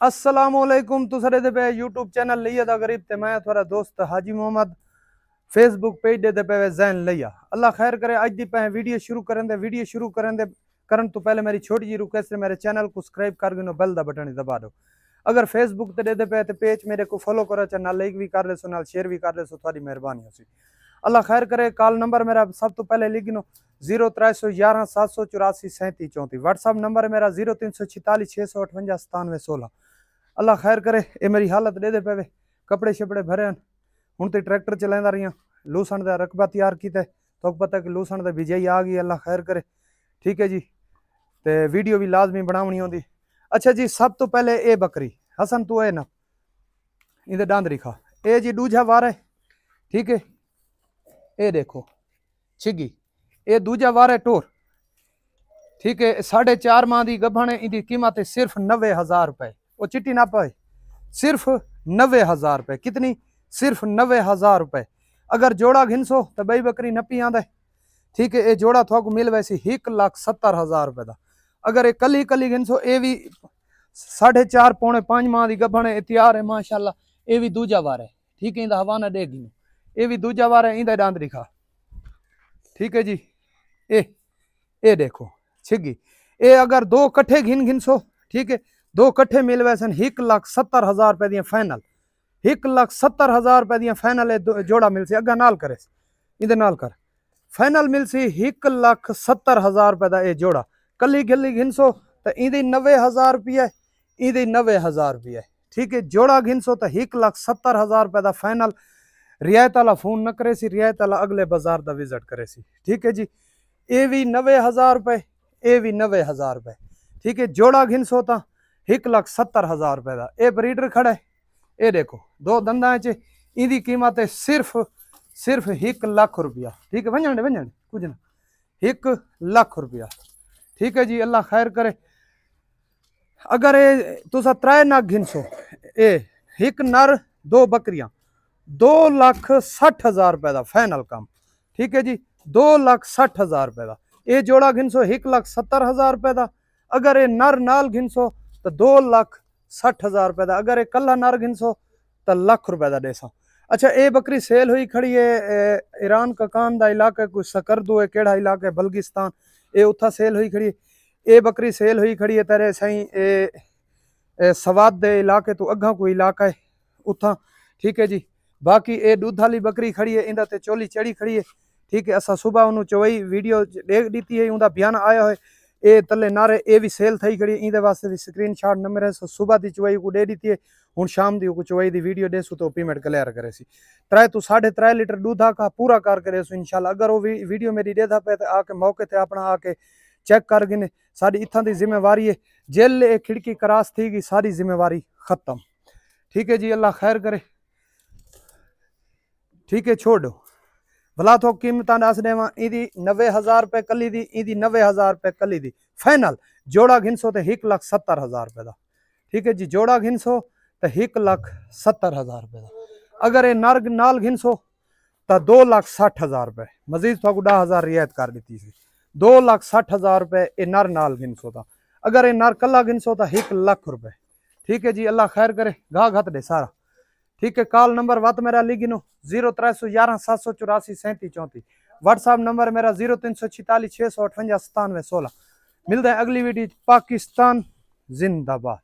अस्सलामुअलैकुम तुसरे दे पे YouTube channel लिया दा गरीब ते मैं थोड़ा दोस्त हाजी मोहम्मद फेसबुक पेज दे पे जैन लिया। अल्लाह खैर करे। अज दी पे वीडियो शुरू करें दे करन तो पहले मेरी छोटी जी रिक्वेस्ट है, मेरे चैनल को सब्सक्राइब कर गिनो, बेल दा बटन दबा दो। अगर फेसबुक ते दे पे पेज मेरे को फॉलो करो, चाहे नाल लाइक भी कर ले सो, नाल शेयर भी कर ले सो, थोड़ी मेहरबानी होसी। अल्लाह खैर करे। कॉल नंबर मेरा सब तो पहले लिख गिनो 0311 784 37 34। व्हाट्सअप नंबर मेरा 0346 658 97 16। अल्लाह खैर करे। ये मेरी हालत दे पे कपड़े शपड़े भरे हूँ तो ट्रैक्टर चलांदा रही, लूसन का रकबा तैयार किया तो पता कि लूसन की बिजाई आ गई। अल्लाह खैर करे। ठीक है जी, तो वीडियो भी लाजमी बनावनी होंगी। अच्छा जी, सब तो पहले ये बकरी हसन तू है ना इधर डांदरी खा, ये जी दूजा वार है। ठीक है, ये देखो छिगी, ये दूजा वार है टोर। ठीक है, 4.5 माह की गभण है, इनकी कीमत है सिर्फ 90,000 रुपए। वो चिट्टी ना पाए, सिर्फ 90,000 रुपए। कितनी? सिर्फ 90,000 रुपए। अगर जोड़ा घिनसो तो बई बकरी नपी आंदा है। ठीक है, ये जोड़ा थोड़ा मिल वैसी 1,70,000 रुपए का। अगर ये कली कली घिनसो, ये भी 4.5 पौने 5 माह की गभण है, तैयार है माशाल्लाह। ये भी दूजा वार है। ठीक है, इंदा हवाना देगी, ये भी दूजा वार है, इंदा डांदरी खा। ठीक है जी, ये देखो छिगी, ये अगर 2 कट्ठे घिनसो, ठीक है, 2 कट्ठे मिल वैसन 1,70,000 रुपए दियां फाइनल। 1,70,000 रुपए दियां फाइनल जोड़ा मिल सी। अगा नाल करे इधर नाल कर, फाइनल मिल सी 1,70,000 रुपए का ये जोड़ा। कली गली घिनसो तो इंदी 90,000 रुपया, इंदी 90,000 रुपया। ठीक है, जोड़ा घिनसो तो 1,70,000 रुपए का फाइनल। रियायत वाला फोन न करे सी, रियायत वाला अगले बाजार का विजिट करे सी। ठीक है जी, ये भी 90,000 रुपए, ये भी 90,000 रुपए। ठीक है, जोड़ा घिनसो तो 1,70,000 रुपए का। ये ब्रीडर खड़ा है, ये देखो 2 दंदा च, इनकी कीमत है सिर्फ 1 लाख रुपया। ठीक है, वंजन कुछ ना 1 लाख रुपया। ठीक है जी, अल्लाह खैर करे। अगर ये तुसा 3 नग घिनसो, ये 1 नर 2 बकरियां, 2,60,000 रुपए का फाइनल काम। ठीक है जी, 2,60,000 रुपए का। ये जोड़ा घिनसो 1,70,000 रुपए का। अगर ये नर नाल घिनसो तो 2,60,000 रुपए का। अगर ये कला नर घिनसो तो लाख रुपए का देसा। अच्छा, ये बकरी सेल हुई खड़ी है ईरान ककान का इलाका, कोई सकरदू है केड़ा इलाका है, बल्गिस्तान, ये उथा सेल हुई खड़ी है। ये बकरी सेल हुई खड़ी है तेरे सही सवाद दे इलाके तो अगा कोई इलाका है उथा। ठीक है जी, बाकी ये दूध वाली बकरी खड़ी है, इंदा ते चोली चढ़ी खड़ी है। ठीक है, असा सुबह उन्होंने चवई वीडियो देख दी है, उनका बयान आया है। ये तले नारे ये भी सेल थी खड़ी, इंदे वास्ते भी स्क्रीनशॉट न मेरे सुबह की चवई को दे दी है। हूँ शाम की चवई की वीडियो देसू तो पेमेंट क्लियर करे सी। 3 तो 3.5 लीटर दूधा का पूरा कर करे सो इंशाल्लाह। अगर वो वीडियो मेरी देता पे तो आके मौके ते अपना आके चेक कर गिने। साड़ी इतना की जिम्मेवारी है, जेल एक खिड़की क्रॉस थी गई, सारी जिम्मेवारी खत्म। ठीक है जी, अल्लाह खैर करे। ठीक है, छोड़ दो भला तो कीमत दस देव। इदी 90,000 रुपए कली दी, इदी 90,000 रुपए कली दी फाइनल। जोड़ा घिनसो तो 1,70,000 रुपए का। ठीक है जी, जोड़ा घिनसो तो 1,70,000 रुपए का। अगर ये नर नाल घिनसो तो 2,60,000 रुपए। मजीद तो 10,000 रियायत कर दी थी। 2,60,000 रुपए ये नर नाल घिनसो था। अगर ये नर कला घिनसो तो 1 लाख रुपए। ठीक है जी, अल्लाह खैर करे। गा घत दे सारा। ठीक है, कॉल नंबर वत मेरा लिखिनो 0311 784 37 34। व्हाट्सअप नंबर मेरा 0346 658 97 16। मिलते हैं अगली वीडियो। पाकिस्तान जिंदाबाद।